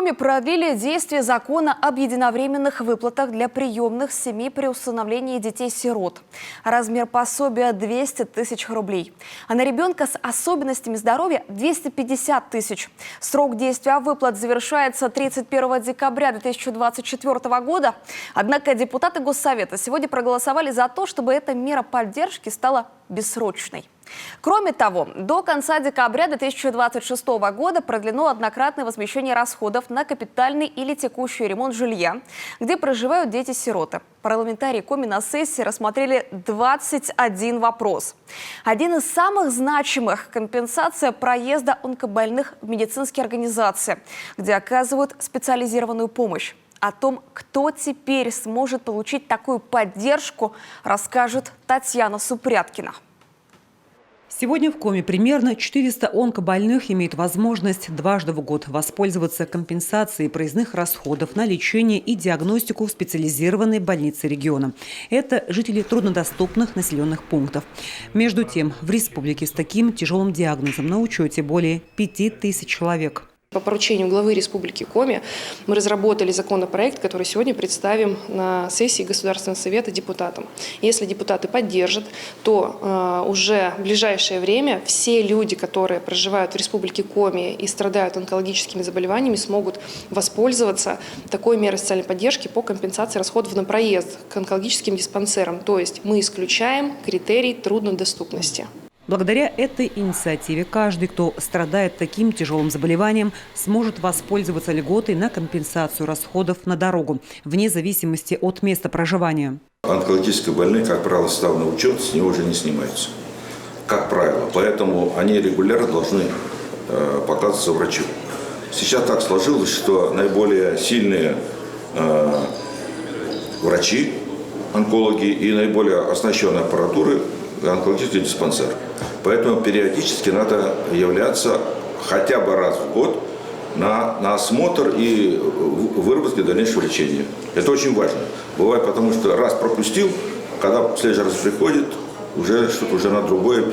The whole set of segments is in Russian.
Коми продлили действие закона об единовременных выплатах для приемных семей при усыновлении детей-сирот. Размер пособия – 200 тысяч рублей. А на ребенка с особенностями здоровья – 250 тысяч. Срок действия выплат завершается 31 декабря 2024 года. Однако депутаты Госсовета сегодня проголосовали за то, чтобы эта мера поддержки стала бессрочной. Кроме того, до конца декабря 2026 года продлено однократное возмещение расходов на капитальный или текущий ремонт жилья, где проживают дети-сироты. Парламентарии Коми на сессии рассмотрели 21 вопрос. Один из самых значимых – компенсация проезда онкобольных в медицинские организации, где оказывают специализированную помощь. О том, кто теперь сможет получить такую поддержку, расскажет Татьяна Супряткина. Сегодня в Коми примерно 400 онкобольных имеют возможность дважды в год воспользоваться компенсацией проездных расходов на лечение и диагностику в специализированной больнице региона. Это жители труднодоступных населенных пунктов. Между тем, в республике с таким тяжелым диагнозом на учете более 5000 человек. По поручению главы Республики Коми мы разработали законопроект, который сегодня представим на сессии Государственного совета депутатам. Если депутаты поддержат, то уже в ближайшее время все люди, которые проживают в Республике Коми и страдают онкологическими заболеваниями, смогут воспользоваться такой мерой социальной поддержки по компенсации расходов на проезд к онкологическим диспансерам. То есть мы исключаем критерий труднодоступности. Благодаря этой инициативе каждый, кто страдает таким тяжелым заболеванием, сможет воспользоваться льготой на компенсацию расходов на дорогу, вне зависимости от места проживания. Онкологические больные, как правило, став на учет, с него уже не снимаются. Как правило. Поэтому они регулярно должны показываться врачу. Сейчас так сложилось, что наиболее сильные врачи, онкологи и наиболее оснащенные аппаратуры онкологический диспансер. Поэтому периодически надо являться хотя бы раз в год на осмотр и выработке дальнейшего лечения. Это очень важно. Бывает потому, что раз пропустил, когда в следующий раз приходит, уже что-то уже на другое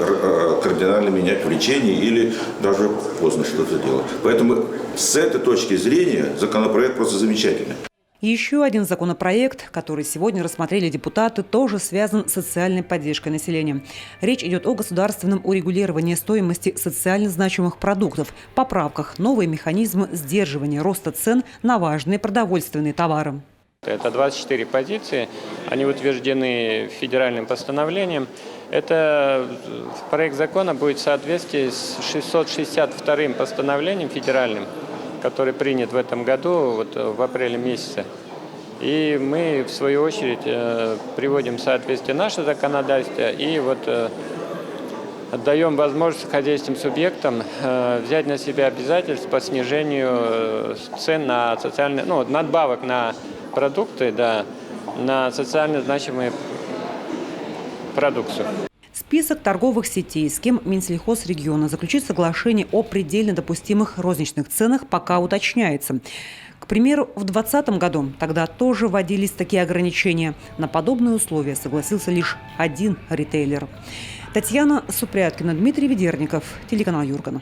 кардинально менять в лечении или даже поздно что-то делать. Поэтому с этой точки зрения законопроект просто замечательный. Еще один законопроект, который сегодня рассмотрели депутаты, тоже связан с социальной поддержкой населения. Речь идет о государственном урегулировании стоимости социально значимых продуктов, поправках, новые механизмы сдерживания роста цен на важные продовольственные товары. Это 24 позиции, они утверждены федеральным постановлением. Это проект закона будет в соответствии с 662-м постановлением федеральным, который принят в этом году, вот в апреле месяце. И мы, в свою очередь, приводим в соответствие наше законодательство и вот отдаем возможность хозяйственным субъектам взять на себя обязательства по снижению цен на социальные, надбавок на продукты, да, на социально значимые продукцию. Список торговых сетей, с кем Минсельхозрегиона заключит соглашение о предельно допустимых розничных ценах, пока уточняется. К примеру, в 2020 году тогда тоже вводились такие ограничения. На подобные условия согласился лишь один ритейлер. Татьяна Супряткина, Дмитрий Ведерников, телеканал Юргана.